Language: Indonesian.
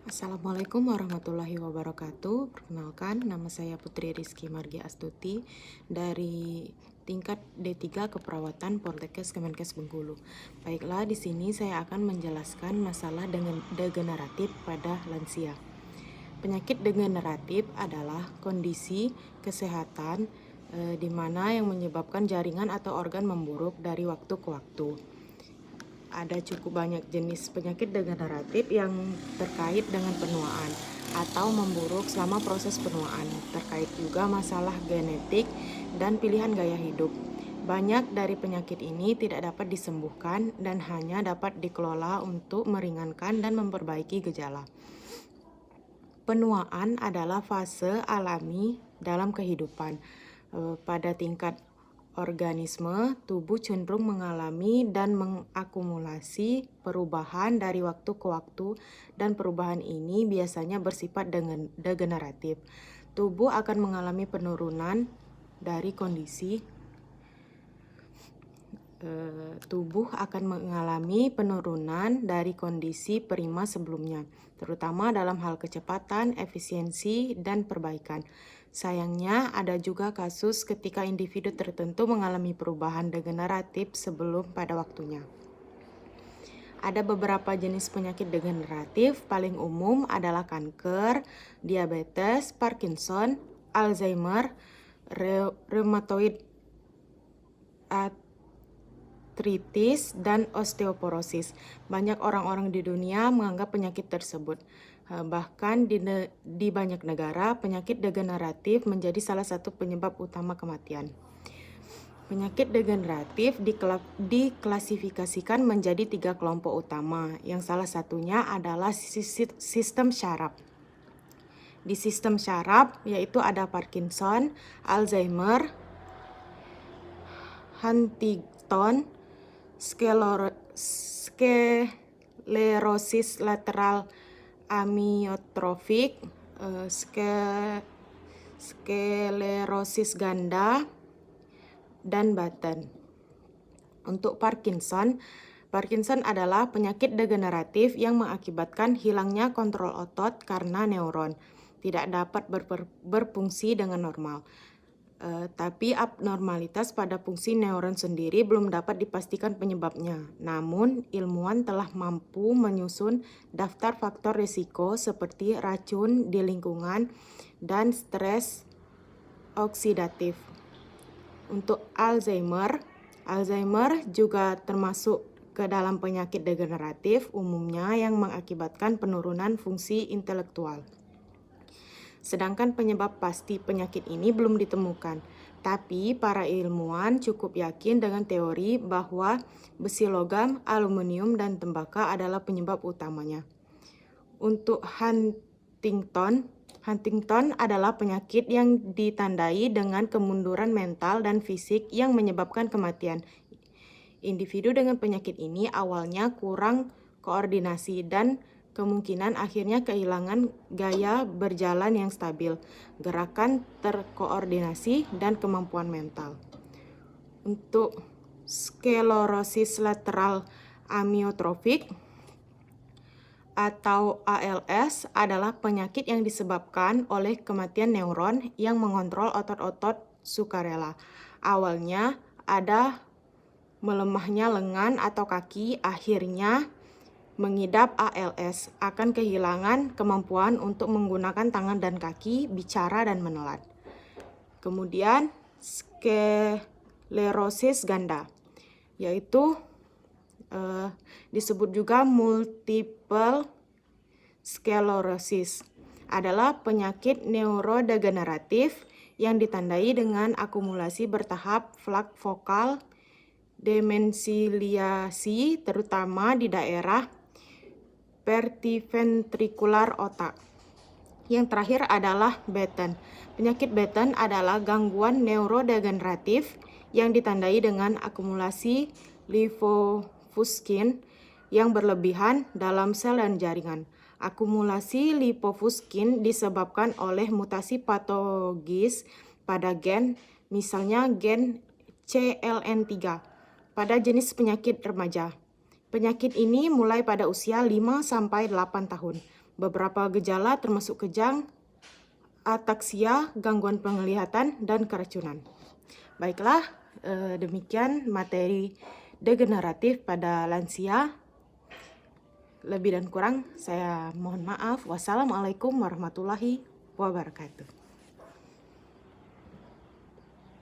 Assalamualaikum warahmatullahi wabarakatuh. Perkenalkan, nama saya Putri Rizky Margi Astuti dari tingkat D3 Keperawatan Poltekkes Kemenkes Bengkulu. Baiklah, di sini saya akan menjelaskan masalah degeneratif pada lansia. Penyakit degeneratif adalah kondisi kesehatan di mana yang menyebabkan jaringan atau organ memburuk dari waktu ke waktu. Ada cukup banyak jenis penyakit degeneratif yang terkait dengan penuaan atau memburuk selama proses penuaan, terkait juga masalah genetik dan pilihan gaya hidup. Banyak dari penyakit ini tidak dapat disembuhkan dan hanya dapat dikelola untuk meringankan dan memperbaiki gejala. Penuaan adalah fase alami dalam kehidupan. Pada tingkat organisme, tubuh cenderung mengalami dan mengakumulasi perubahan dari waktu ke waktu, dan perubahan ini biasanya bersifat degeneratif. Tubuh akan mengalami penurunan dari kondisi prima sebelumnya, terutama dalam hal kecepatan, efisiensi, dan perbaikan. Sayangnya, ada juga kasus ketika individu tertentu mengalami perubahan degeneratif sebelum pada waktunya. Ada beberapa jenis penyakit degeneratif, paling umum adalah kanker, diabetes, Parkinson, Alzheimer, rheumatoid arthritis, dan osteoporosis. Banyak orang-orang di dunia menganggap penyakit tersebut. Bahkan di banyak negara, penyakit degeneratif menjadi salah satu penyebab utama kematian. Penyakit degeneratif diklasifikasikan menjadi 3 kelompok utama, yang salah satunya adalah sistem syaraf. Di sistem syaraf yaitu ada Parkinson, Alzheimer, Huntington, sklerosis lateral amiotrofik, sklerosis ganda, dan Batten. Untuk Parkinson adalah penyakit degeneratif yang mengakibatkan hilangnya kontrol otot karena neuron tidak dapat berfungsi dengan normal. Tapi abnormalitas pada fungsi neuron sendiri belum dapat dipastikan penyebabnya. Namun, ilmuwan telah mampu menyusun daftar faktor risiko seperti racun di lingkungan dan stres oksidatif. Untuk Alzheimer juga termasuk ke dalam penyakit degeneratif umumnya yang mengakibatkan penurunan fungsi intelektual. Sedangkan penyebab pasti penyakit ini belum ditemukan, tapi para ilmuwan cukup yakin dengan teori bahwa besi logam, aluminium, dan tembakau adalah penyebab utamanya. Untuk Huntington adalah penyakit yang ditandai dengan kemunduran mental dan fisik yang menyebabkan kematian. Individu dengan penyakit ini awalnya kurang koordinasi dan kemungkinan akhirnya kehilangan gaya berjalan yang stabil, gerakan terkoordinasi, dan kemampuan mental. Untuk sklerosis lateral amiotrofik atau ALS adalah penyakit yang disebabkan oleh kematian neuron yang mengontrol otot-otot sukarela. Awalnya ada melemahnya lengan atau kaki, akhirnya mengidap ALS akan kehilangan kemampuan untuk menggunakan tangan dan kaki, bicara, dan menelan. Kemudian sklerosis ganda, yaitu disebut juga multiple sclerosis, adalah penyakit neurodegeneratif yang ditandai dengan akumulasi bertahap flak fokal demensiliasi, terutama di daerah vertiventrikular otak. Yang terakhir adalah Batten. Penyakit Batten adalah gangguan neurodegeneratif yang ditandai dengan akumulasi lipofuscin yang berlebihan dalam sel dan jaringan. Akumulasi lipofuscin disebabkan oleh mutasi patologis pada gen, misalnya gen CLN3, pada jenis penyakit remaja. Penyakit ini mulai pada usia 5-8 tahun. beberapa gejala termasuk kejang, ataksia, gangguan penglihatan, dan keracunan. Baiklah, demikian materi degeneratif pada lansia. Lebih dan kurang saya mohon maaf. Wassalamualaikum warahmatullahi wabarakatuh.